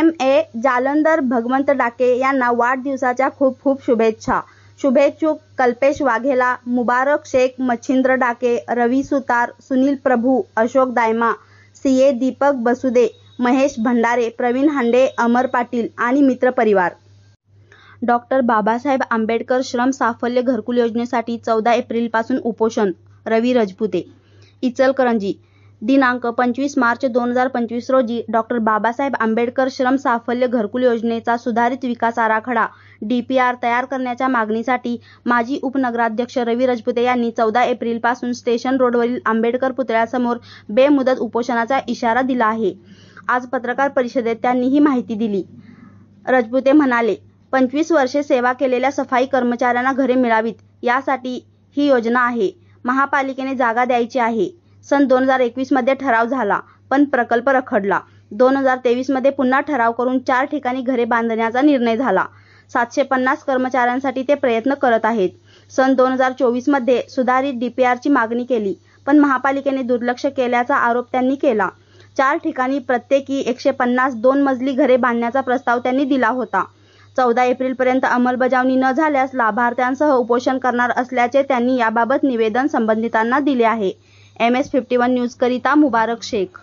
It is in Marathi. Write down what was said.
MA जालंधर भगवंत डाके यांना वाढदिवसाच्या खूप खूप शुभेच्छा. शुभेच्छुक कल्पेश वाघेला, मुबारक शेख, मच्छिंद्र डाके, रवी सुतार, सुनील प्रभू, अशोक दायमा, CA दीपक बसुदे, महेश भंडारे, प्रवीण हांडे, अमर पाटील आणि मित्रपरिवार. डॉ. बाबासाहेब आंबेडकर श्रम साफल्य घरकुल योजनेसाठी 14 एप्रिलपासून उपोषण. रवी रजपुते. इचलकरंजी. दिनांक 25 मार्च 2025 रोजी डॉ. बाबासाहेब आंबेडकर श्रम साफल्य घरकुल योजनेचा सुधारित विकास आराखडा DPR तयार करण्याच्या मागणीसाठी माजी उपनगराध्यक्ष रवी रजपुते यांनी 14 एप्रिलपासून स्टेशन रोडवरील आंबेडकर पुतळ्यासमोर बेमुदत उपोषणाचा इशारा दिला आहे. आज पत्रकार परिषदेत त्यांनी ही माहिती दिली. रजपुते म्हणाले, 25 वर्षे सेवा केलेल्या सफाई कर्मचाऱ्यांना घरे मिळावीत यासाठी ही योजना आहे. महापालिकेने जागा द्यायची आहे. सन 2021 मध्ये ठराव झाला, पण प्रकल्प रखडला. 2023 मध्ये पुन्हा ठराव करून 4 ठिकाणी घरे बांधण्याचा निर्णय झाला. 750 कर्मचाऱ्यांसाठी ते प्रयत्न करत आहेत. सन 2024 मध्ये सुधारित DPRची मागणी केली, पण महापालिकेने दुर्लक्ष केल्याचा आरोप त्यांनी केला. 4 ठिकाणी प्रत्येकी 150 2 मजली घरे बांधण्याचा प्रस्ताव त्यांनी दिला होता. 14 एप्रिलपर्यंत अंमलबजावणी न झाल्यास लाभार्थ्यांसह उपोषण करणार असल्याचे त्यांनी याबाबत निवेदन संबंधितांना दिले आहे. MS51 न्यूजकरिता मुबारक शेख.